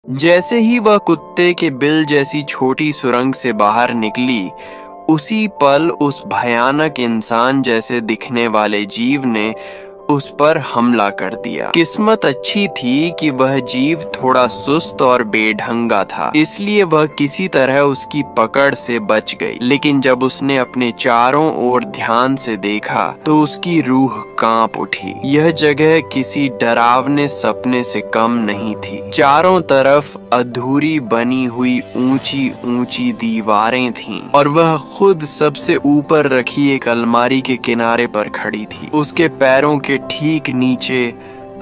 जैसे ही वह कुत्ते के बिल जैसी छोटी सुरंग से बाहर निकली, उसी पल उस भयानक इंसान जैसे दिखने वाले जीव ने उस पर हमला कर दिया। किस्मत अच्छी थी कि वह जीव थोड़ा सुस्त और बेढंगा था, इसलिए वह किसी तरह उसकी पकड़ से बच गई। लेकिन जब उसने अपने चारों ओर ध्यान से देखा तो उसकी रूह कांप उठी। यह जगह किसी डरावने सपने से कम नहीं थी। चारों तरफ अधूरी बनी हुई ऊंची ऊंची दीवारें थीं और वह खुद सबसे ऊपर रखी एक अलमारी के किनारे पर खड़ी थी। उसके पैरों के ठीक नीचे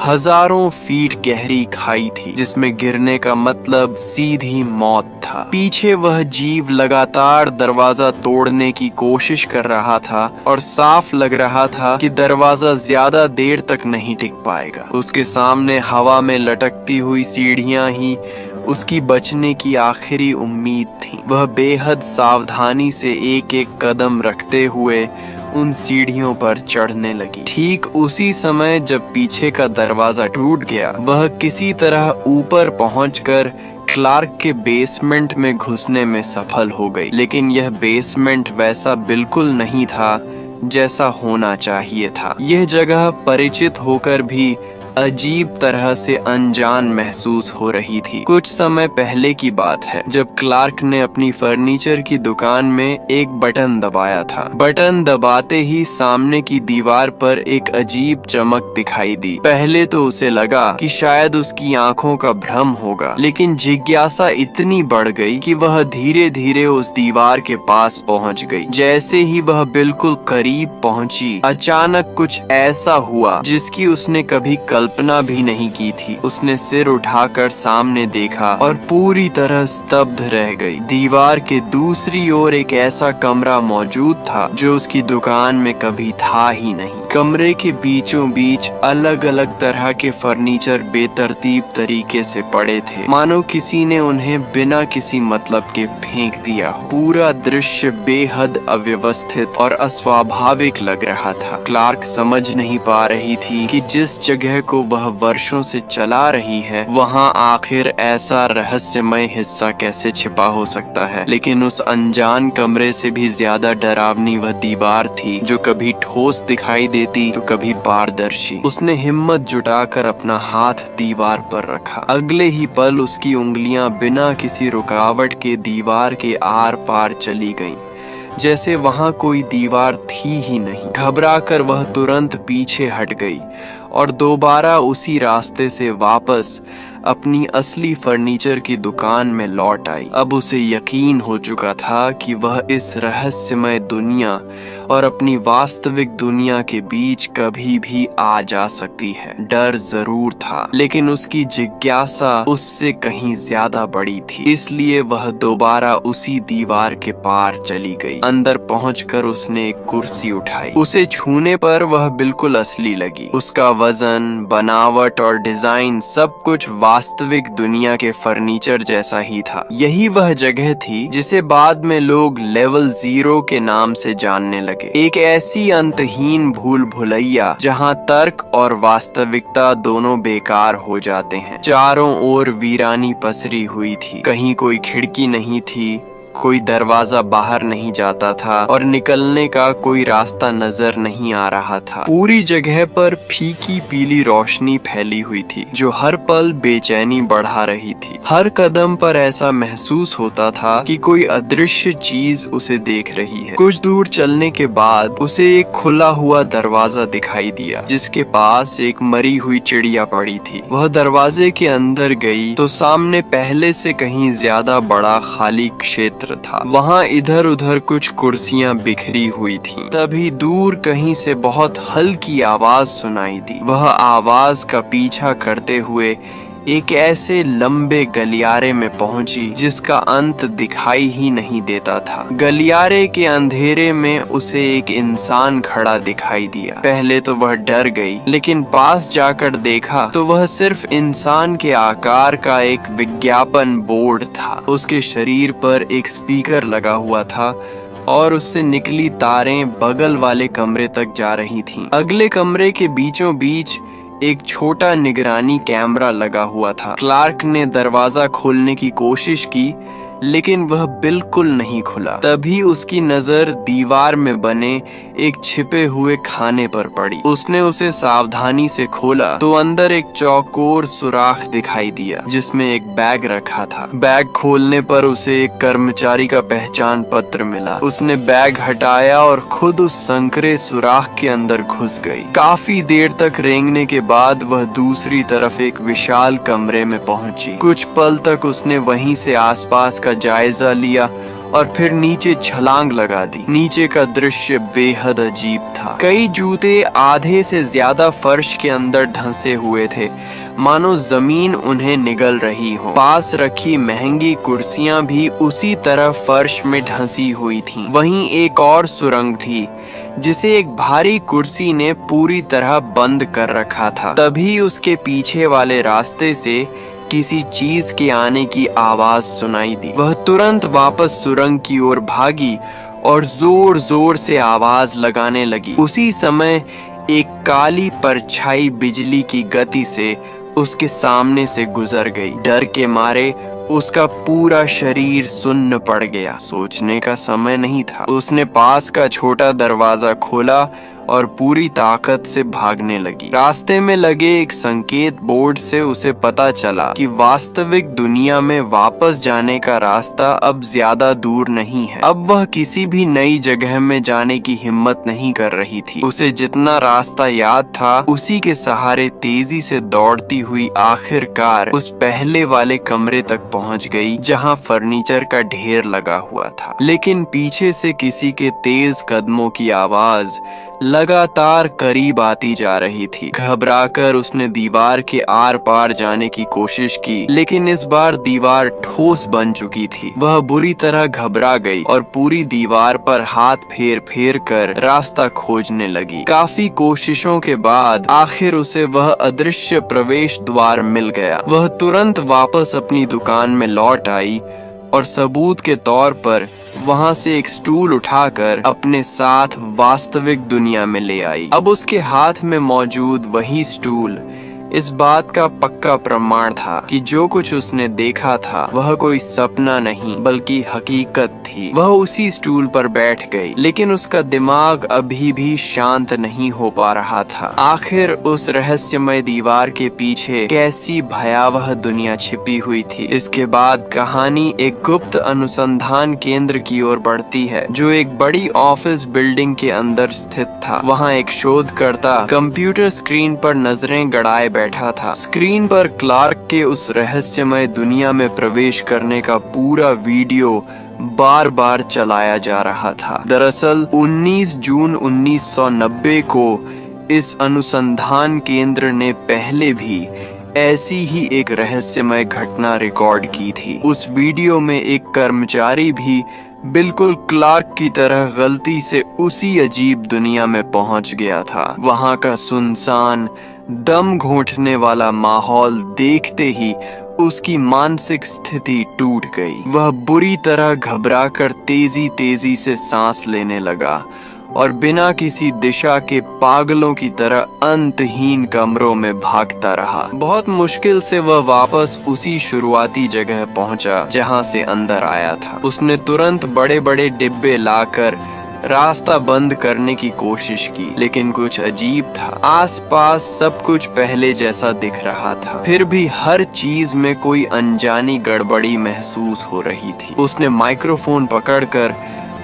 हजारों फीट गहरी खाई थी, जिसमें गिरने का मतलब सीधी मौत था। पीछे वह जीव लगातार दरवाजा तोड़ने की कोशिश कर रहा था और साफ लग रहा था कि दरवाजा ज्यादा देर तक नहीं टिक पाएगा। उसके सामने हवा में लटकती हुई सीढ़ियां ही उसकी बचने की आखिरी उम्मीद थी। वह बेहद सावधानी से एक एक कदम रखते हुए उन सीढ़ियों पर चढ़ने लगी। ठीक उसी समय जब पीछे का दरवाजा टूट गया, वह किसी तरह ऊपर पहुंचकर क्लार्क के बेसमेंट में घुसने में सफल हो गई। लेकिन यह बेसमेंट वैसा बिल्कुल नहीं था जैसा होना चाहिए था। यह जगह परिचित होकर भी अजीब तरह से अनजान महसूस हो रही थी। कुछ समय पहले की बात है, जब क्लार्क ने अपनी फर्नीचर की दुकान में एक बटन दबाया था। बटन दबाते ही सामने की दीवार पर एक अजीब चमक दिखाई दी। पहले तो उसे लगा कि शायद उसकी आंखों का भ्रम होगा, लेकिन जिज्ञासा इतनी बढ़ गई कि वह धीरे धीरे उस दीवार के पास पहुंच गई। जैसे ही वह बिल्कुल करीब पहुंची, अचानक कुछ ऐसा हुआ जिसकी उसने कभी कल्पना भी नहीं की थी। उसने सिर उठाकर सामने देखा और पूरी तरह स्तब्ध रह गई। दीवार के दूसरी ओर एक ऐसा कमरा मौजूद था जो उसकी दुकान में कभी था ही नहीं। कमरे के बीचों बीच अलग अलग तरह के फर्नीचर बेतरतीब तरीके से पड़े थे, मानो किसी ने उन्हें बिना किसी मतलब के फेंक दिया हो। पूरा दृश्य बेहद अव्यवस्थित और अस्वाभाविक लग रहा था। क्लार्क समझ नहीं पा रही थी कि जिस जगह को वह वर्षों से चला रही है, वहां आखिर ऐसा रहस्यमय हिस्सा कैसे छिपा हो सकता है। लेकिन उस अनजान कमरे से भी ज्यादा डरावनी वह दीवार थी, जो कभी ठोस दिखाई देती तो कभी पारदर्शी। उसने हिम्मत जुटाकर अपना हाथ दीवार पर रखा। अगले ही पल उसकी उंगलियां बिना किसी रुकावट के दीवार के आर पार चली गईं, जैसे वहां कोई दीवार थी ही नहीं। घबराकर वह तुरंत पीछे हट गई और दोबारा उसी रास्ते से वापस अपनी असली फर्नीचर की दुकान में लौट आई। अब उसे यकीन हो चुका था कि वह इस रहस्यमय दुनिया और अपनी वास्तविक दुनिया के बीच कभी भी आ जा सकती है। डर जरूर था, लेकिन उसकी जिज्ञासा उससे कहीं ज्यादा बड़ी थी। इसलिए वह दोबारा उसी दीवार के पार चली गई। अंदर पहुंचकर उसने एक कुर्सी उठाई। उसे छूने पर वह बिल्कुल असली लगी। उसका वजन, बनावट और डिजाइन सब कुछ वास्तविक दुनिया के फर्नीचर जैसा ही था। यही वह जगह थी जिसे बाद में लोग लेवल 0 के नाम से जानने लगे। एक ऐसी अंतहीन भूल भुलैया जहां तर्क और वास्तविकता दोनों बेकार हो जाते हैं। चारों ओर वीरानी पसरी हुई थी। कहीं कोई खिड़की नहीं थी, कोई दरवाजा बाहर नहीं जाता था और निकलने का कोई रास्ता नजर नहीं आ रहा था। पूरी जगह पर फीकी पीली रोशनी फैली हुई थी, जो हर पल बेचैनी बढ़ा रही थी। हर कदम पर ऐसा महसूस होता था कि कोई अदृश्य चीज उसे देख रही है। कुछ दूर चलने के बाद उसे एक खुला हुआ दरवाजा दिखाई दिया, जिसके पास एक मरी हुई चिड़िया पड़ी थी। वह दरवाजे के अंदर गई तो सामने पहले से कहीं ज्यादा बड़ा खाली क्षेत्र था। वहाँ इधर उधर कुछ कुर्सियां बिखरी हुई थीं। तभी दूर कहीं से बहुत हल्की आवाज सुनाई दी। वह आवाज का पीछा करते हुए एक ऐसे लंबे गलियारे में पहुंची जिसका अंत दिखाई ही नहीं देता था। गलियारे के अंधेरे में उसे एक इंसान खड़ा दिखाई दिया। पहले तो वह डर गई, लेकिन पास जाकर देखा तो वह सिर्फ इंसान के आकार का एक विज्ञापन बोर्ड था। उसके शरीर पर एक स्पीकर लगा हुआ था और उससे निकली तारें बगल वाले कमरे तक जा रही थीं। अगले कमरे के बीचों बीच एक छोटा निगरानी कैमरा लगा हुआ था। क्लार्क ने दरवाजा खोलने की कोशिश की, लेकिन वह बिल्कुल नहीं खुला। तभी उसकी नजर दीवार में बने एक छिपे हुए खाने पर पड़ी। उसने उसे सावधानी से खोला तो अंदर एक चौकोर सुराख दिखाई दिया जिसमें एक बैग रखा था। बैग खोलने पर उसे एक कर्मचारी का पहचान पत्र मिला। उसने बैग हटाया और खुद उस संकरे सुराख के अंदर घुस गई। काफी देर तक रेंगने के बाद वह दूसरी तरफ एक विशाल कमरे में पहुंची। कुछ पल तक उसने वहीं से आसपास का जायजा लिया और फिर नीचे छलांग लगा दी। नीचे का दृश्य बेहद अजीब था। कई जूते आधे से ज्यादा फर्श के अंदर धंसे हुए थे, मानो जमीन उन्हें निगल रही हो। पास रखी महंगी कुर्सियां भी उसी तरह फर्श में ढंसी हुई थीं। वहीं एक और सुरंग थी जिसे एक भारी कुर्सी ने पूरी तरह बंद कर रखा था। तभी उसके पीछे वाले रास्ते से किसी चीज के आने की आवाज सुनाई दी। वह तुरंत वापस सुरंग की ओर भागी और जोर जोर से आवाज लगाने लगी। उसी समय एक काली परछाई बिजली की गति से उसके सामने से गुजर गई। डर के मारे उसका पूरा शरीर सुन्न पड़ गया। सोचने का समय नहीं था। उसने पास का छोटा दरवाजा खोला और पूरी ताकत से भागने लगी। रास्ते में लगे एक संकेत बोर्ड से उसे पता चला कि वास्तविक दुनिया में वापस जाने का रास्ता अब ज्यादा दूर नहीं है। अब वह किसी भी नई जगह में जाने की हिम्मत नहीं कर रही थी। उसे जितना रास्ता याद था उसी के सहारे तेजी से दौड़ती हुई आखिरकार उस पहले वाले कमरे तक पहुंच गई जहां फर्नीचर का ढेर लगा हुआ था। लेकिन पीछे से किसी के तेज कदमों की आवाज लगातार करीब आती जा रही थी। घबराकर उसने दीवार के आर पार जाने की कोशिश की, लेकिन इस बार दीवार ठोस बन चुकी थी। वह बुरी तरह घबरा गई और पूरी दीवार पर हाथ फेर फेर कर रास्ता खोजने लगी। काफी कोशिशों के बाद आखिर उसे वह अदृश्य प्रवेश द्वार मिल गया। वह तुरंत वापस अपनी दुकान में लौट आई और सबूत के तौर पर वहां से एक स्टूल उठाकर अपने साथ वास्तविक दुनिया में ले आई। अब उसके हाथ में मौजूद वही स्टूल इस बात का पक्का प्रमाण था कि जो कुछ उसने देखा था वह कोई सपना नहीं बल्कि हकीकत थी। वह उसी स्टूल पर बैठ गई, लेकिन उसका दिमाग अभी भी शांत नहीं हो पा रहा था। आखिर उस रहस्यमय दीवार के पीछे कैसी भयावह दुनिया छिपी हुई थी। इसके बाद कहानी एक गुप्त अनुसंधान केंद्र की ओर बढ़ती है जो एक बड़ी ऑफिस बिल्डिंग के अंदर स्थित था। वहाँ एक शोधकर्ता कंप्यूटर स्क्रीन पर नजरें गड़ाए बैठा था। स्क्रीन पर क्लार्क के उस रहस्यमय दुनिया में प्रवेश करने का पूरा वीडियो बार बार चलाया जा रहा था। दरअसल 19 जून 1990 को इस अनुसंधान केंद्र ने पहले भी ऐसी ही एक रहस्यमय घटना रिकॉर्ड की थी। उस वीडियो में एक कर्मचारी भी बिल्कुल क्लार्क की तरह गलती से उसी अजीब दुनिया में पहुंच गया था। वहां का सुनसान दम घोंटने वाला माहौल देखते ही उसकी मानसिक स्थिति टूट गई। वह बुरी तरह घबराकर तेजी तेजी से सांस लेने लगा और बिना किसी दिशा के पागलों की तरह अंतहीन कमरों में भागता रहा। बहुत मुश्किल से वह वापस उसी शुरुआती जगह पहुंचा जहां से अंदर आया था। उसने तुरंत बड़े बड़े डिब्बे लाकर रास्ता बंद करने की कोशिश की, लेकिन कुछ अजीब था। आसपास सब कुछ पहले जैसा दिख रहा था, फिर भी हर चीज में कोई अनजानी गड़बड़ी महसूस हो रही थी। उसने माइक्रोफोन पकड़कर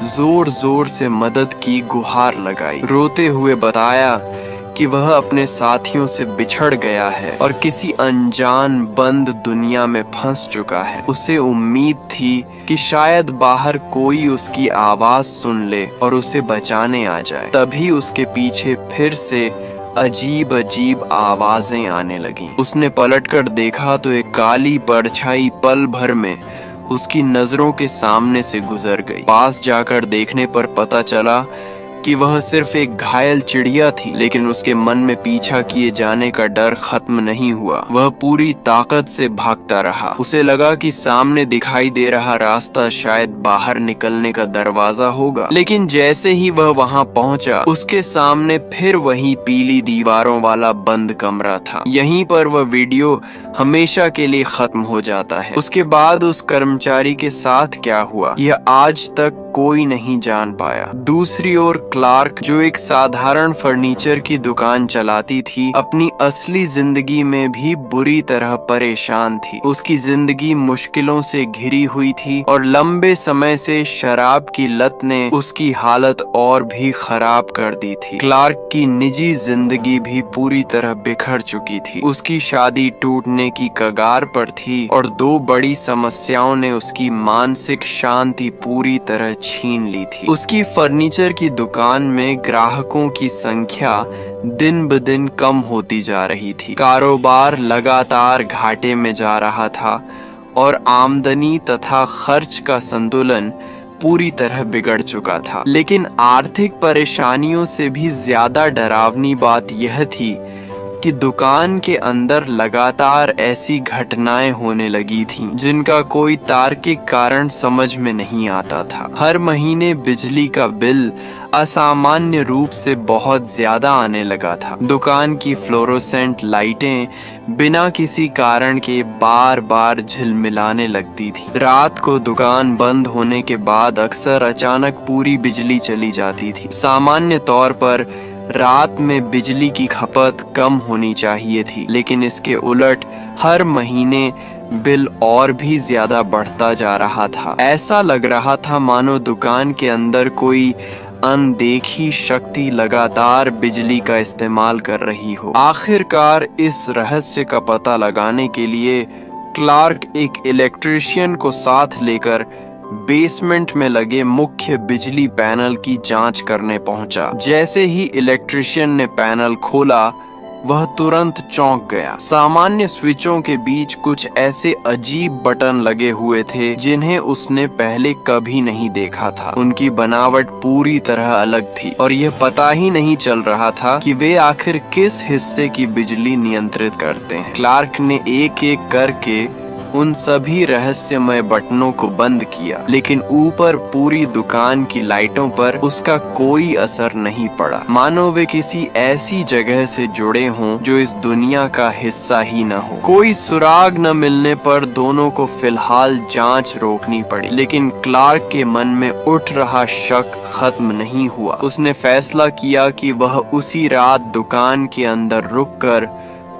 जोर जोर से मदद की गुहार लगाई, रोते हुए बताया कि वह अपने साथियों से बिछड़ गया है और किसी अनजान बंद दुनिया में फंस चुका है। उसे उम्मीद थी कि शायद बाहर कोई उसकी आवाज सुन ले और उसे बचाने आ जाए। तभी उसके पीछे फिर से अजीब अजीब आवाजें आने लगीं। उसने पलटकर देखा तो एक काली परछाई पल भर में उसकी नजरों के सामने से गुजर गई। पास जाकर देखने पर पता चला कि वह सिर्फ एक घायल चिड़िया थी, लेकिन उसके मन में पीछा किए जाने का डर खत्म नहीं हुआ। वह पूरी ताकत से भागता रहा। उसे लगा कि सामने दिखाई दे रहा रास्ता शायद बाहर निकलने का दरवाजा होगा, लेकिन जैसे ही वह वहां पहुंचा, उसके सामने फिर वही पीली दीवारों वाला बंद कमरा था। यहीं पर वह वीडियो हमेशा के लिए खत्म हो जाता है। उसके बाद उस कर्मचारी के साथ क्या हुआ, यह आज तक कोई नहीं जान पाया। दूसरी ओर क्लार्क, जो एक साधारण फर्नीचर की दुकान चलाती थी, अपनी असली जिंदगी में भी बुरी तरह परेशान थी। उसकी जिंदगी मुश्किलों से घिरी हुई थी और लंबे समय से शराब की लत ने उसकी हालत और भी खराब कर दी थी। क्लार्क की निजी जिंदगी भी पूरी तरह बिखर चुकी थी। उसकी शादी टूटने की कगार पर थी और दो बड़ी समस्याओं ने उसकी मानसिक शांति पूरी तरह छीन ली थी। उसकी फर्नीचर की दुकान में ग्राहकों की संख्या दिन ब दिन कम होती जा रही थी। कारोबार लगातार घाटे में जा रहा था और आमदनी तथा खर्च का संतुलन पूरी तरह बिगड़ चुका था। लेकिन आर्थिक परेशानियों से भी ज्यादा डरावनी बात यह थी कि दुकान के अंदर लगातार ऐसी घटनाएं होने लगी थीं जिनका कोई तार्किक कारण समझ में नहीं आता था। हर महीने बिजली का बिल असामान्य रूप से बहुत ज्यादा आने लगा था। दुकान की फ्लोरोसेंट लाइटें बिना किसी कारण के बार बार झिलमिलाने लगती थी। रात को दुकान बंद होने के बाद अक्सर अचानक पूरी बिजली चली जाती थी। सामान्य तौर पर रात में बिजली की खपत कम होनी चाहिए थी, लेकिन इसके उलट हर महीने बिल और भी ज्यादा बढ़ता जा रहा था। ऐसा लग रहा था मानो दुकान के अंदर कोई अनदेखी शक्ति लगातार बिजली का इस्तेमाल कर रही हो। आखिरकार इस रहस्य का पता लगाने के लिए क्लार्क एक इलेक्ट्रिशियन को साथ लेकर बेसमेंट में लगे मुख्य बिजली पैनल की जांच करने पहुंचा। जैसे ही इलेक्ट्रिशियन ने पैनल खोला, वह तुरंत चौंक गया। सामान्य स्विचों के बीच कुछ ऐसे अजीब बटन लगे हुए थे जिन्हें उसने पहले कभी नहीं देखा था। उनकी बनावट पूरी तरह अलग थी और यह पता ही नहीं चल रहा था कि वे आखिर किस हिस्से की बिजली नियंत्रित करते हैं। क्लार्क ने एक एक करके उन सभी रहस्यमय बटनों को बंद किया, लेकिन ऊपर पूरी दुकान की लाइटों पर उसका कोई असर नहीं पड़ा, मानो वे किसी ऐसी जगह से जुड़े हों जो इस दुनिया का हिस्सा ही न हो। कोई सुराग न मिलने पर दोनों को फिलहाल जांच रोकनी पड़ी, लेकिन क्लार्क के मन में उठ रहा शक खत्म नहीं हुआ। उसने फैसला किया कि वह उसी रात दुकान के अंदर रुककर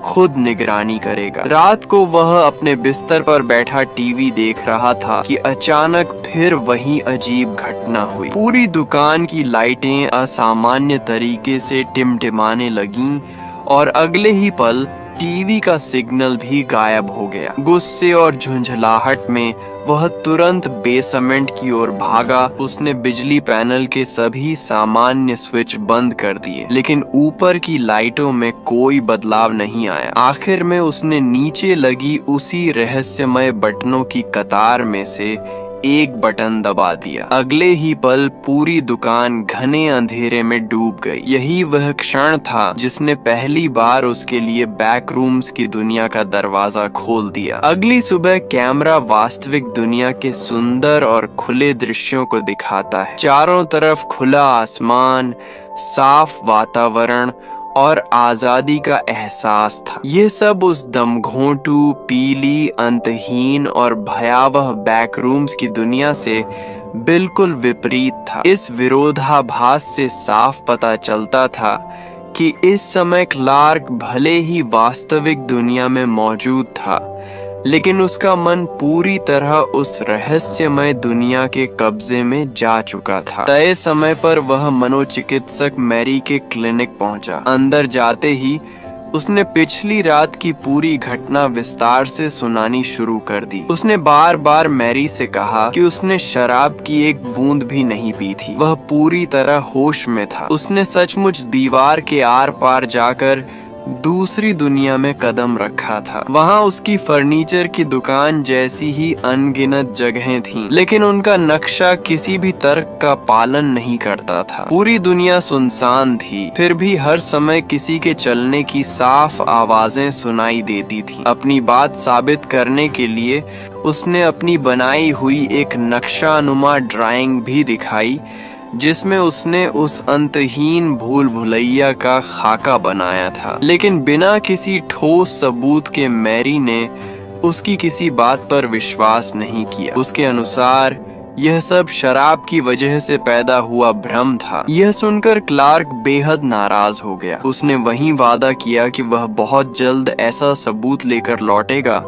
खुद निगरानी करेगा। रात को वह अपने बिस्तर पर बैठा टीवी देख रहा था कि अचानक फिर वही अजीब घटना हुई। पूरी दुकान की लाइटें असामान्य तरीके से टिमटिमाने लगीं और अगले ही पल टीवी का सिग्नल भी गायब हो गया। गुस्से और झुंझलाहट में वह तुरंत बेसमेंट की ओर भागा। उसने बिजली पैनल के सभी सामान्य स्विच बंद कर दिए, लेकिन ऊपर की लाइटों में कोई बदलाव नहीं आया। आखिर में उसने नीचे लगी उसी रहस्यमय बटनों की कतार में से एक बटन दबा दिया। अगले ही पल पूरी दुकान घने अंधेरे में डूब गई। यही वह क्षण था जिसने पहली बार उसके लिए बैक रूम्स की दुनिया का दरवाजा खोल दिया। अगली सुबह कैमरा वास्तविक दुनिया के सुंदर और खुले दृश्यों को दिखाता है। चारों तरफ खुला आसमान, साफ वातावरण और आजादी का एहसास था। ये सब उस दमघोंटू, पीली, अंतहीन और भयावह बैकरूम्स की दुनिया से बिल्कुल विपरीत था। इस विरोधाभास से साफ पता चलता था कि इस समय क्लार्क भले ही वास्तविक दुनिया में मौजूद था, लेकिन उसका मन पूरी तरह उस रहस्यमय दुनिया के कब्जे में जा चुका था। तय समय पर वह मनोचिकित्सक मैरी के क्लिनिक पहुंचा। अंदर जाते ही उसने पिछली रात की पूरी घटना विस्तार से सुनानी शुरू कर दी। उसने बार बार मैरी से कहा कि उसने शराब की एक बूंद भी नहीं पी थी। वह पूरी तरह होश में था। उसने सचमुच दीवार के आर पार जाकर दूसरी दुनिया में कदम रखा था। वहाँ उसकी फर्नीचर की दुकान जैसी ही अनगिनत जगहें थीं, लेकिन उनका नक्शा किसी भी तर्क का पालन नहीं करता था। पूरी दुनिया सुनसान थी, फिर भी हर समय किसी के चलने की साफ आवाजें सुनाई देती थीं। अपनी बात साबित करने के लिए उसने अपनी बनाई हुई एक नक्शानुमा ड्राइंग भी दिखाई, जिसमें उसने उस अंतहीन भूल भुलैया का खाका बनाया था। लेकिन बिना किसी ठोस सबूत के मैरी ने उसकी किसी बात पर विश्वास नहीं किया। उसके अनुसार यह सब शराब की वजह से पैदा हुआ भ्रम था। यह सुनकर क्लार्क बेहद नाराज हो गया। उसने वहीं वादा किया कि वह बहुत जल्द ऐसा सबूत लेकर लौटेगा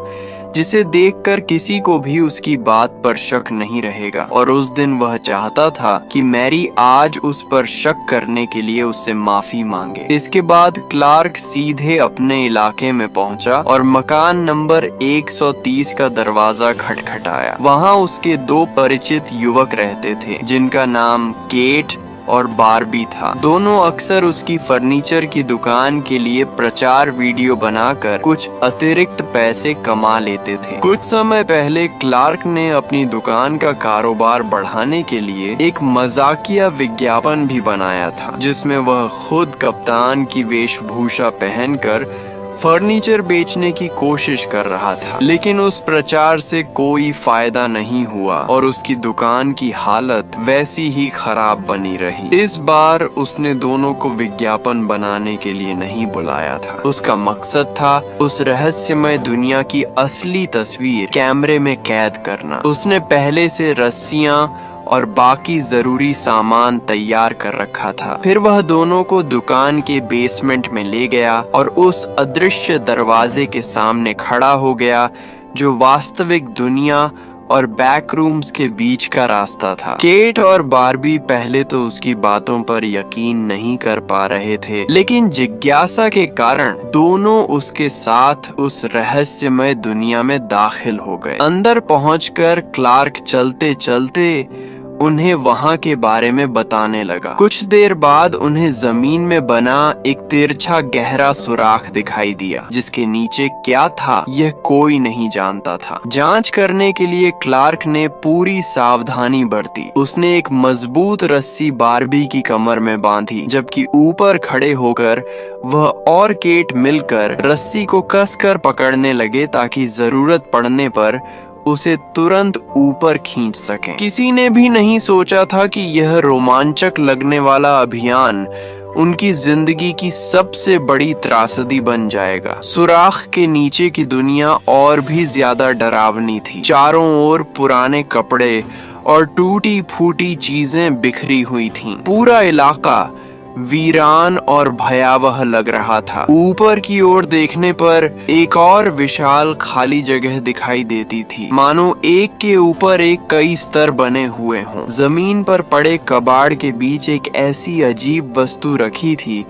जिसे देखकर किसी को भी उसकी बात पर शक नहीं रहेगा। और उस दिन वह चाहता था कि मैरी आज उस पर शक करने के लिए उससे माफी मांगे। इसके बाद क्लार्क सीधे अपने इलाके में पहुंचा और मकान नंबर 130 का दरवाजा खटखटाया। वहां उसके दो परिचित युवक रहते थे, जिनका नाम केट और बारबी था। दोनों अक्सर उसकी फर्नीचर की दुकान के लिए प्रचार वीडियो बनाकर कुछ अतिरिक्त पैसे कमा लेते थे। कुछ समय पहले क्लार्क ने अपनी दुकान का कारोबार बढ़ाने के लिए एक मजाकिया विज्ञापन भी बनाया था, जिसमें वह खुद कप्तान की वेशभूषा पहनकर फर्नीचर बेचने की कोशिश कर रहा था। लेकिन उस प्रचार से कोई फायदा नहीं हुआ और उसकी दुकान की हालत वैसी ही खराब बनी रही। इस बार उसने दोनों को विज्ञापन बनाने के लिए नहीं बुलाया था। उसका मकसद था उस रहस्यमय दुनिया की असली तस्वीर कैमरे में कैद करना। उसने पहले से रस्सियां और बाकी जरूरी सामान तैयार कर रखा था। फिर वह दोनों को दुकान के बेसमेंट में ले गया और उस अदृश्य दरवाजे के सामने खड़ा हो गया, जो वास्तविक दुनिया और बैक रूम्स के बीच का रास्ता था। केट और बारबी पहले तो उसकी बातों पर यकीन नहीं कर पा रहे थे, लेकिन जिज्ञासा के कारण दोनों उसके साथ उस रहस्यमय दुनिया में दाखिल हो गए। अंदर पहुंचकर क्लार्क चलते चलते उन्हें वहां के बारे में बताने लगा। कुछ देर बाद उन्हें जमीन में बना एक तिरछा गहरा सुराख दिखाई दिया, जिसके नीचे क्या था यह कोई नहीं जानता था। जांच करने के लिए क्लार्क ने पूरी सावधानी बरती। उसने एक मजबूत रस्सी बारबी की कमर में बांधी, जबकि ऊपर खड़े होकर वह और केट मिलकर रस्सी को कसकर पकड़ने लगे ताकि जरूरत पड़ने पर उसे तुरंत ऊपर खींच सकें। किसी ने भी नहीं सोचा था कि यह रोमांचक लगने वाला अभियान उनकी जिंदगी की सबसे बड़ी त्रासदी बन जाएगा। सुराख के नीचे की दुनिया और भी ज्यादा डरावनी थी। चारों ओर पुराने कपड़े और टूटी फूटी चीजें बिखरी हुई थीं। पूरा इलाका वीरान और भयावह लग रहा था। ऊपर की ओर देखने पर एक और विशाल खाली जगह दिखाई देती थी, मानो एक के ऊपर एक कई स्तर बने हुए हों। जमीन पर पड़े कबाड़ के बीच एक ऐसी अजीब वस्तु रखी थी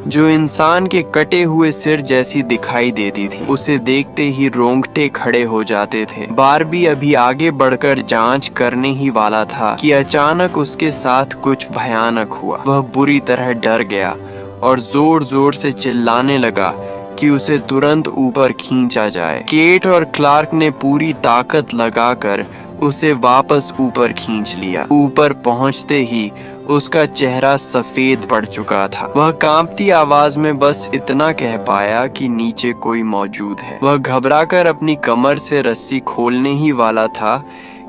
जो इंसान के कटे हुए सिर जैसी दिखाई देती थी। उसे देखते ही रोंगटे खड़े हो जाते थे। बारबी अभी आगे बढ़कर जांच करने ही वाला था कि अचानक उसके साथ कुछ भयानक हुआ। वह बुरी तरह डर गया और जोर जोर से चिल्लाने लगा कि उसे तुरंत ऊपर खींचा जाए। केट और क्लार्क ने पूरी ताकत लगाकर उसे वापस ऊपर खींच लिया। ऊपर पहुंचते ही उसका चेहरा सफेद पड़ चुका था। वह कांपती आवाज में बस इतना कह पाया कि नीचे कोई मौजूद है। वह घबराकर अपनी कमर से रस्सी खोलने ही वाला था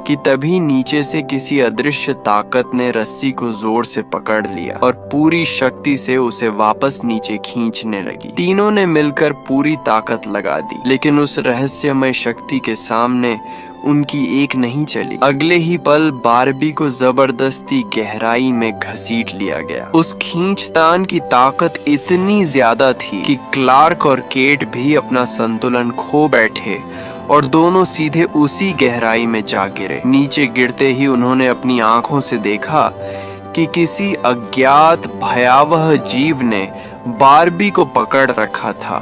कि तभी नीचे से किसी अदृश्य ताकत ने रस्सी को जोर से पकड़ लिया और पूरी शक्ति से उसे वापस नीचे खींचने लगी। तीनों ने मिलकर पूरी ताकत लगा दी, लेकिन उस रहस्यमय शक्ति के सामने उनकी एक नहीं चली। अगले ही पल बारबी को जबरदस्ती गहराई में घसीट लिया गया। उस खींचतान की ताकत इतनी ज्यादा थी कि क्लार्क और केट भी अपना संतुलन खो बैठे और दोनों सीधे उसी गहराई में जा गिरे। नीचे गिरते ही उन्होंने अपनी आंखों से देखा कि किसी अज्ञात भयावह जीव ने बारबी को पकड़ रखा था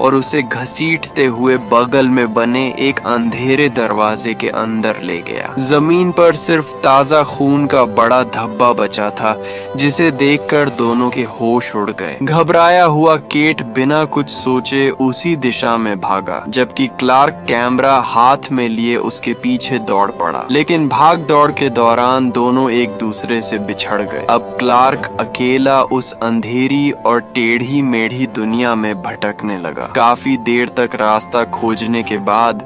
और उसे घसीटते हुए बगल में बने एक अंधेरे दरवाजे के अंदर ले गया। जमीन पर सिर्फ ताजा खून का बड़ा धब्बा बचा था, जिसे देखकर दोनों के होश उड़ गए। घबराया हुआ केट बिना कुछ सोचे उसी दिशा में भागा, जबकि क्लार्क कैमरा हाथ में लिए उसके पीछे दौड़ पड़ा। लेकिन भाग दौड़ के दौरान दोनों एक दूसरे से बिछड़ गए। अब क्लार्क अकेला उस अंधेरी और टेढ़ी मेढ़ी दुनिया में भटकने लगा। काफी देर तक रास्ता खोजने के बाद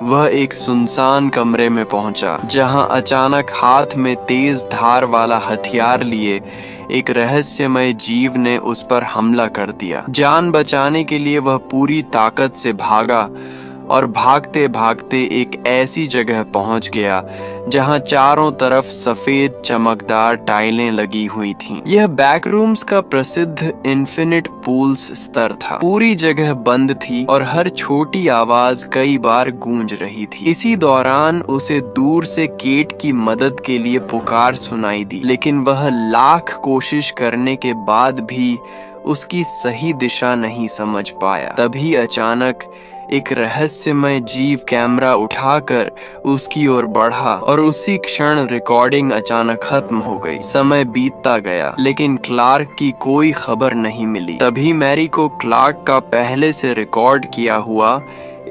वह एक सुनसान कमरे में पहुंचा, जहां अचानक हाथ में तेज धार वाला हथियार लिए एक रहस्यमय जीव ने उस पर हमला कर दिया। जान बचाने के लिए वह पूरी ताकत से भागा और भागते भागते एक ऐसी जगह पहुंच गया जहां चारों तरफ सफेद चमकदार टाइलें लगी हुई थीं। यह बैकरूम्स का प्रसिद्ध इन्फिनिट पूल्स स्तर था। पूरी जगह बंद थी और हर छोटी आवाज कई बार गूंज रही थी। इसी दौरान उसे दूर से केट की मदद के लिए पुकार सुनाई दी, लेकिन वह लाख कोशिश करने के बाद भी उसकी सही दिशा नहीं समझ पाया। तभी अचानक एक रहस्यमय जीव कैमरा उठाकर उसकी ओर बढ़ा और उसी क्षण रिकॉर्डिंग अचानक खत्म हो गई। समय बीतता गया, लेकिन क्लार्क की कोई खबर नहीं मिली। तभी मैरी को क्लार्क का पहले से रिकॉर्ड किया हुआ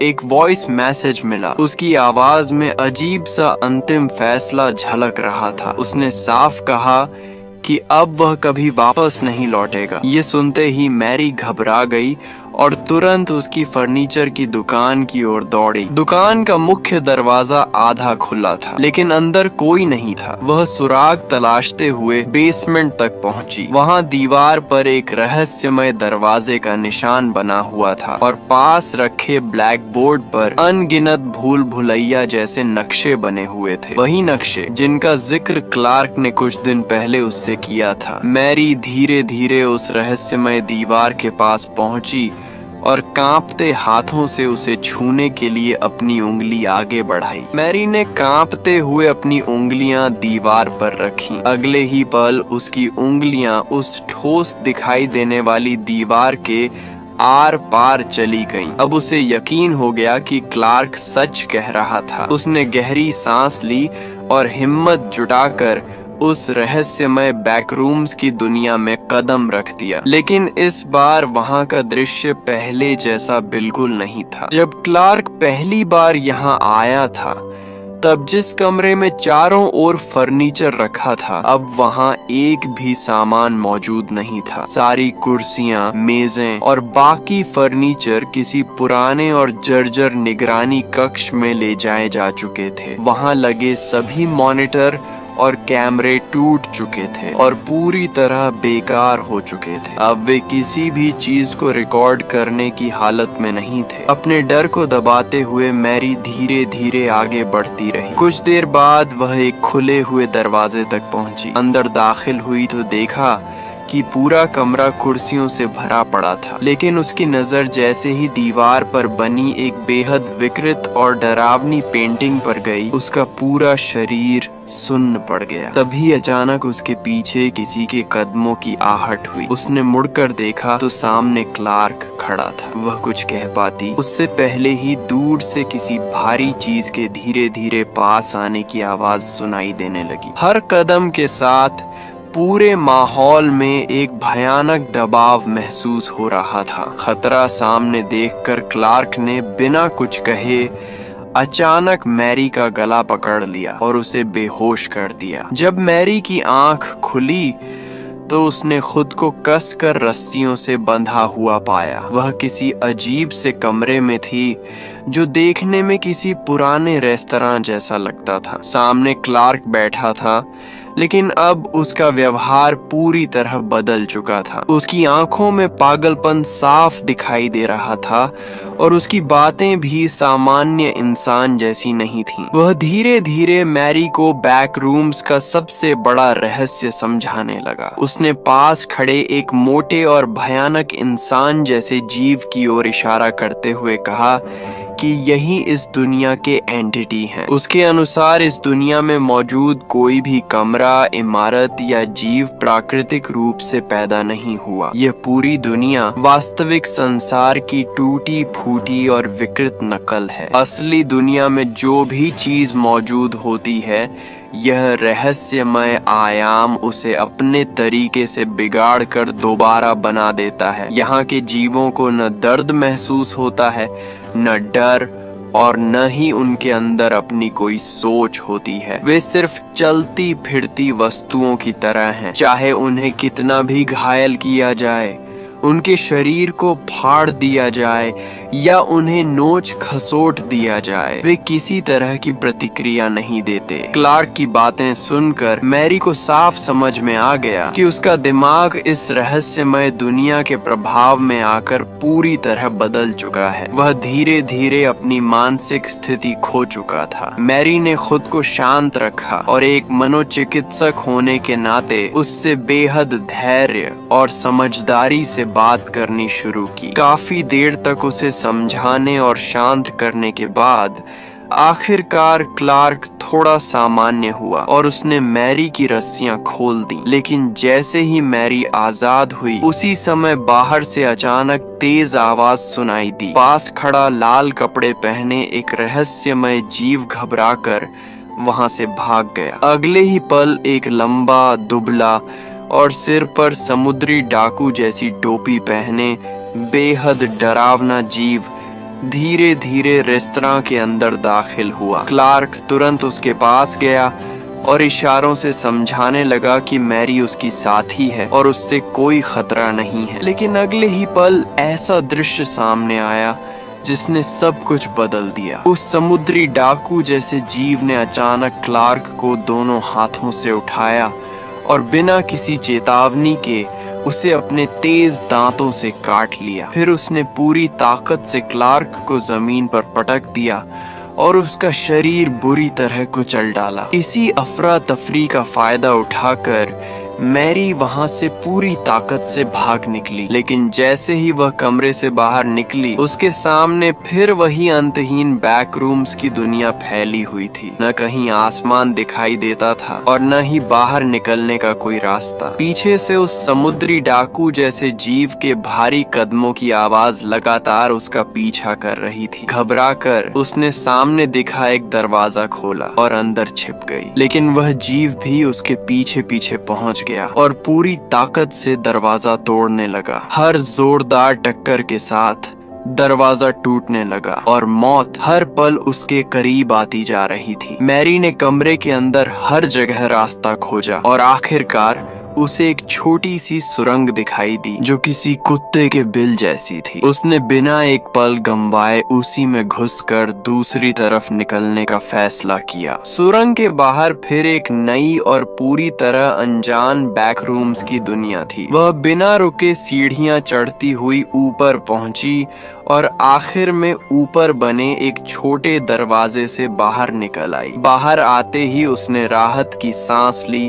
एक वॉइस मैसेज मिला। उसकी आवाज में अजीब सा अंतिम फैसला झलक रहा था। उसने साफ कहा कि अब वह कभी वापस नहीं लौटेगा। ये सुनते ही मैरी घबरा गई और तुरंत उसकी फर्नीचर की दुकान की ओर दौड़ी। दुकान का मुख्य दरवाजा आधा खुला था, लेकिन अंदर कोई नहीं था। वह सुराग तलाशते हुए बेसमेंट तक पहुंची। वहां दीवार पर एक रहस्यमय दरवाजे का निशान बना हुआ था और पास रखे ब्लैक बोर्ड पर अनगिनत भूल भुलैया जैसे नक्शे बने हुए थे। वही नक्शे जिनका जिक्र क्लार्क ने कुछ दिन पहले उससे किया था। मैरी धीरे धीरे उस रहस्यमय दीवार के पास पहुंची और कांपते हाथों से उसे छूने के लिए अपनी उंगली आगे बढ़ाई। मैरी ने कांपते हुए अपनी उंगलियां दीवार पर रखीं। अगले ही पल उसकी उंगलियां उस ठोस दिखाई देने वाली दीवार के आर पार चली गईं। अब उसे यकीन हो गया कि क्लार्क सच कह रहा था। उसने गहरी सांस ली और हिम्मत जुटाकर उस रहस्यमय बैकरूम्स की दुनिया में कदम रख दिया। लेकिन इस बार वहां का दृश्य पहले जैसा बिल्कुल नहीं था। जब क्लार्क पहली बार यहाँ आया था, तब जिस कमरे में चारों ओर फर्नीचर रखा था, अब वहां एक भी सामान मौजूद नहीं था। सारी कुर्सियां, मेजें और बाकी फर्नीचर किसी पुराने और जर्जर निगरानी कक्ष में ले जाए जा चुके थे। वहां लगे सभी मॉनिटर और कैमरे टूट चुके थे और पूरी तरह बेकार हो चुके थे। अब वे किसी भी चीज को रिकॉर्ड करने की हालत में नहीं थे। अपने डर को दबाते हुए मैरी धीरे धीरे आगे बढ़ती रही। कुछ देर बाद वह एक खुले हुए दरवाजे तक पहुंची। अंदर दाखिल हुई तो देखा कि पूरा कमरा कुर्सियों से भरा पड़ा था, लेकिन उसकी नजर जैसे ही दीवार पर बनी एक बेहद विकृत और डरावनी पेंटिंग पर गई, उसका पूरा शरीर सुन्न पड़ गया। तभी अचानक उसके पीछे किसी के कदमों की आहट हुई। उसने मुड़कर देखा तो सामने क्लार्क खड़ा था। वह कुछ कह पाती उससे पहले ही दूर से किसी भारी चीज के धीरे धीरे पास आने की आवाज सुनाई देने लगी। हर कदम के साथ पूरे माहौल में एक भयानक दबाव महसूस हो रहा था। खतरा सामने देखकर क्लार्क ने बिना कुछ कहे अचानक मैरी का गला पकड़ लिया और उसे बेहोश कर दिया। जब मैरी की आंख खुली तो उसने खुद को कसकर रस्सियों से बंधा हुआ पाया। वह किसी अजीब से कमरे में थी जो देखने में किसी पुराने रेस्तरां जैसा लगता था। सामने क्लार्क बैठा था, लेकिन अब उसका व्यवहार पूरी तरह बदल चुका था। उसकी आंखों में पागलपन साफ दिखाई दे रहा था और उसकी बातें भी सामान्य इंसान जैसी नहीं थीं। वह धीरे धीरे मैरी को बैक रूम्स का सबसे बड़ा रहस्य समझाने लगा। उसने पास खड़े एक मोटे और भयानक इंसान जैसे जीव की ओर इशारा करते हुए कहा कि यही इस दुनिया के एंटिटी हैं। उसके अनुसार इस दुनिया में मौजूद कोई भी कमरा, इमारत या जीव प्राकृतिक रूप से पैदा नहीं हुआ। यह पूरी दुनिया वास्तविक संसार की टूटी फूटी और विकृत नकल है। असली दुनिया में जो भी चीज मौजूद होती है, यह रहस्यमय आयाम उसे अपने तरीके से बिगाड़ कर दोबारा बना देता है। यहाँ के जीवों को न दर्द महसूस होता है, न डर, और न ही उनके अंदर अपनी कोई सोच होती है। वे सिर्फ चलती फिरती वस्तुओं की तरह हैं। चाहे उन्हें कितना भी घायल किया जाए, उनके शरीर को फाड़ दिया जाए या उन्हें नोच खसोट दिया जाए, वे किसी तरह की प्रतिक्रिया नहीं देते। क्लार्क की बातें सुनकर मैरी को साफ समझ में आ गया कि उसका दिमाग इस रहस्यमय दुनिया के प्रभाव में आकर पूरी तरह बदल चुका है। वह धीरे धीरे अपनी मानसिक स्थिति खो चुका था। मैरी ने खुद को शांत रखा और एक मनोचिकित्सक होने के नाते उससे बेहद धैर्य और समझदारी से बात करनी शुरू की। काफी देर तक उसे समझाने और शांत करने के बाद आखिरकार क्लार्क थोड़ा सामान्य हुआ और उसने मैरी की रस्सियां खोल दी। लेकिन जैसे ही मैरी आजाद हुई, उसी समय बाहर से अचानक तेज आवाज सुनाई दी। पास खड़ा लाल कपड़े पहने एक रहस्यमय जीव घबराकर वहां से भाग गया। अगले ही पल एक लंबा, दुबला और सिर पर समुद्री डाकू जैसी टोपी पहने बेहद डरावना जीव धीरे धीरे रेस्तरां के अंदर दाखिल हुआ। क्लार्क तुरंत उसके पास गया और इशारों से समझाने लगा कि मैरी उसकी साथी है और उससे कोई खतरा नहीं है। लेकिन अगले ही पल ऐसा दृश्य सामने आया जिसने सब कुछ बदल दिया। उस समुद्री डाकू जैसे जीव ने अचानक क्लार्क को दोनों हाथों से उठाया और बिना किसी चेतावनी के उसे अपने तेज दांतों से काट लिया। फिर उसने पूरी ताकत से क्लार्क को जमीन पर पटक दिया और उसका शरीर बुरी तरह कुचल डाला। इसी अफरा तफरी का फायदा उठाकर मैरी वहां से पूरी ताकत से भाग निकली। लेकिन जैसे ही वह कमरे से बाहर निकली, उसके सामने फिर वही अंतहीन बैक रूम्स की दुनिया फैली हुई थी। न कहीं आसमान दिखाई देता था और न ही बाहर निकलने का कोई रास्ता। पीछे से उस समुद्री डाकू जैसे जीव के भारी कदमों की आवाज लगातार उसका पीछा कर रही थी। घबराकर उसने सामने दिखा एक दरवाजा खोला और अंदर छिप गई। लेकिन वह जीव भी उसके पीछे पीछे पहुंच गया और पूरी ताकत से दरवाजा तोड़ने लगा। हर जोरदार टक्कर के साथ दरवाजा टूटने लगा और मौत हर पल उसके करीब आती जा रही थी। मैरी ने कमरे के अंदर हर जगह रास्ता खोजा और आखिरकार उसे एक छोटी सी सुरंग दिखाई दी जो किसी कुत्ते के बिल जैसी थी। उसने बिना एक पल गंवाए उसी में घुसकर दूसरी तरफ निकलने का फैसला किया। सुरंग के बाहर फिर एक नई और पूरी तरह अनजान बैक रूम्स की दुनिया थी। वह बिना रुके सीढ़ियां चढ़ती हुई ऊपर पहुंची और आखिर में ऊपर बने एक छोटे दरवाजे से बाहर निकल आई। बाहर आते ही उसने राहत की सांस ली,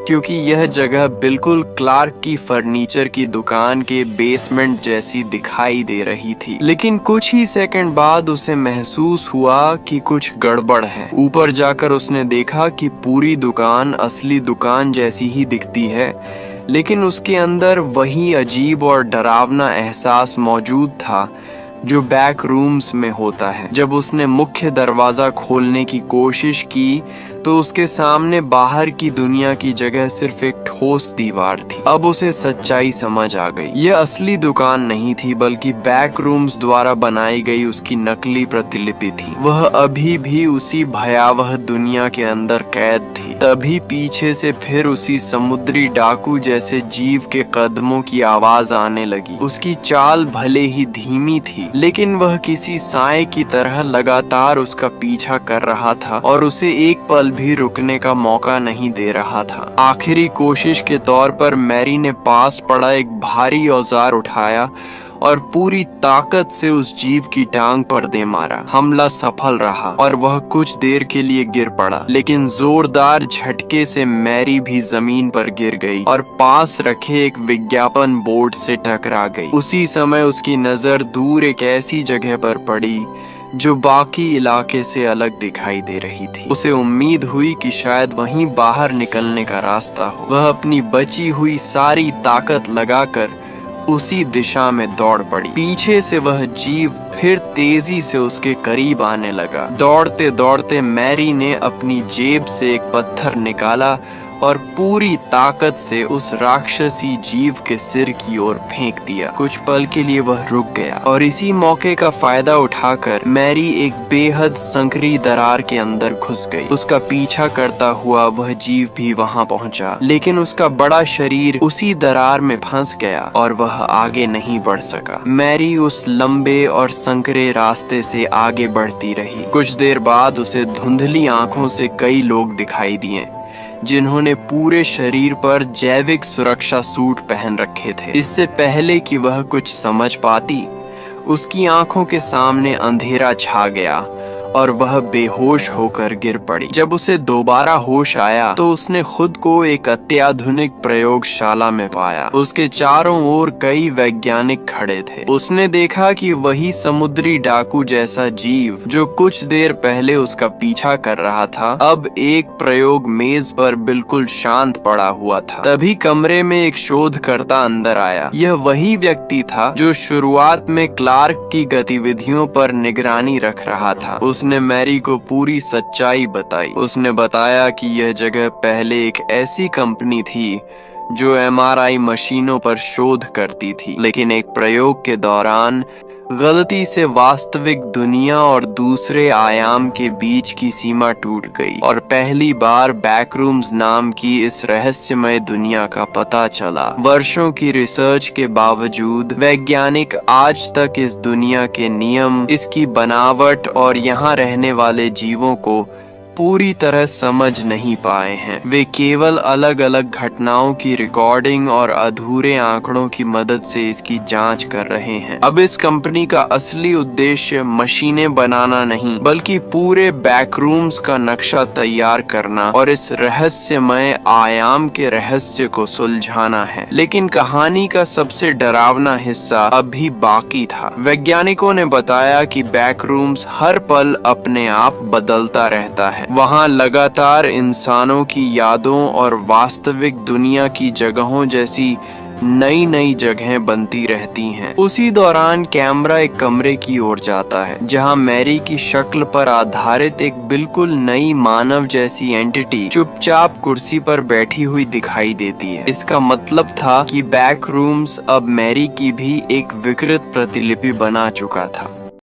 क्योंकि यह जगह बिल्कुल क्लार्क की फर्नीचर की दुकान के बेसमेंट जैसी दिखाई दे रही थी। लेकिन कुछ ही सेकंड बाद उसे महसूस हुआ कि कुछ गड़बड़ है। ऊपर जाकर उसने देखा कि पूरी दुकान असली दुकान जैसी ही दिखती है, लेकिन उसके अंदर वही अजीब और डरावना एहसास मौजूद था जो बैक रूम्स में होता है। जब उसने मुख्य दरवाजा खोलने की कोशिश की तो उसके सामने बाहर की दुनिया की जगह सिर्फ एक ठोस दीवार थी। अब उसे सच्चाई समझ आ गई। यह असली दुकान नहीं थी, बल्कि बैक रूम्स द्वारा बनाई गई उसकी नकली प्रतिलिपि थी। वह अभी भी उसी भयावह दुनिया के अंदर कैद थी। तभी पीछे से फिर उसी समुद्री डाकू जैसे जीव के कदमों की आवाज आने लगी। उसकी चाल भले ही धीमी थी, लेकिन वह किसी साए की तरह लगातार उसका पीछा कर रहा था और उसे एक पल भी रुकने का मौका नहीं दे रहा था। आखिरी कोशिश के तौर पर मैरी ने पास पड़ा एक भारी औजार उठाया और पूरी ताकत से उस जीव की टांग पर दे मारा। हमला सफल रहा और वह कुछ देर के लिए गिर पड़ा, लेकिन जोरदार झटके से मैरी भी जमीन पर गिर गई और पास रखे एक विज्ञापन बोर्ड से टकरा गई। उसी समय उसकी नजर दूर एक ऐसी जगह पर पड़ी जो बाकी इलाके से अलग दिखाई दे रही थी। उसे उम्मीद हुई कि शायद वहीं बाहर निकलने का रास्ता हो। वह अपनी बची हुई सारी ताकत लगाकर उसी दिशा में दौड़ पड़ी। पीछे से वह जीव फिर तेजी से उसके करीब आने लगा। दौड़ते दौड़ते मैरी ने अपनी जेब से एक पत्थर निकाला और पूरी ताकत से उस राक्षसी जीव के सिर की ओर फेंक दिया। कुछ पल के लिए वह रुक गया और इसी मौके का फायदा उठाकर मैरी एक बेहद संकरी दरार के अंदर घुस गई। उसका पीछा करता हुआ वह जीव भी वहां पहुंचा, लेकिन उसका बड़ा शरीर उसी दरार में फंस गया और वह आगे नहीं बढ़ सका। मैरी उस लंबे और संकरे रास्ते से आगे बढ़ती रही। कुछ देर बाद उसे धुंधली आंखों से कई लोग दिखाई दिए, जिन्होंने पूरे शरीर पर जैविक सुरक्षा सूट पहन रखे थे। इससे पहले कि वह कुछ समझ पाती, उसकी आंखों के सामने अंधेरा छा गया और वह बेहोश होकर गिर पड़ी। जब उसे दोबारा होश आया तो उसने खुद को एक अत्याधुनिक प्रयोगशाला में पाया। उसके चारों ओर कई वैज्ञानिक खड़े थे। उसने देखा कि वही समुद्री डाकू जैसा जीव जो कुछ देर पहले उसका पीछा कर रहा था, अब एक प्रयोग मेज पर बिल्कुल शांत पड़ा हुआ था। तभी कमरे में एक शोधकर्ता अंदर आया। यह वही व्यक्ति था जो शुरुआत में क्लार्क की गतिविधियों पर निगरानी रख रहा था। उसने मैरी को पूरी सच्चाई बताई। उसने बताया कि यह जगह पहले एक ऐसी कंपनी थी जो MRI मशीनों पर शोध करती थी, लेकिन एक प्रयोग के दौरान गलती से वास्तविक दुनिया और दूसरे आयाम के बीच की सीमा टूट गई और पहली बार बैकरूम्स नाम की इस रहस्यमय दुनिया का पता चला। वर्षों की रिसर्च के बावजूद वैज्ञानिक आज तक इस दुनिया के नियम, इसकी बनावट और यहाँ रहने वाले जीवों को पूरी तरह समझ नहीं पाए हैं। वे केवल अलग अलग घटनाओं की रिकॉर्डिंग और अधूरे आंकड़ों की मदद से इसकी जांच कर रहे हैं। अब इस कंपनी का असली उद्देश्य मशीनें बनाना नहीं, बल्कि पूरे बैकरूम्स का नक्शा तैयार करना और इस रहस्यमय आयाम के रहस्य को सुलझाना है। लेकिन कहानी का सबसे डरावना हिस्सा अभी बाकी था। वैज्ञानिकों ने बताया कि बैकरूम्स हर पल अपने आप बदलता रहता है। वहाँ लगातार इंसानों की यादों और वास्तविक दुनिया की जगहों जैसी नई नई जगहें बनती रहती हैं। उसी दौरान कैमरा एक कमरे की ओर जाता है जहां मैरी की शक्ल पर आधारित एक बिल्कुल नई मानव जैसी एंटिटी चुपचाप कुर्सी पर बैठी हुई दिखाई देती है। इसका मतलब था कि बैक रूम्स अब मैरी की भी एक विकृत प्रतिलिपि बना चुका था।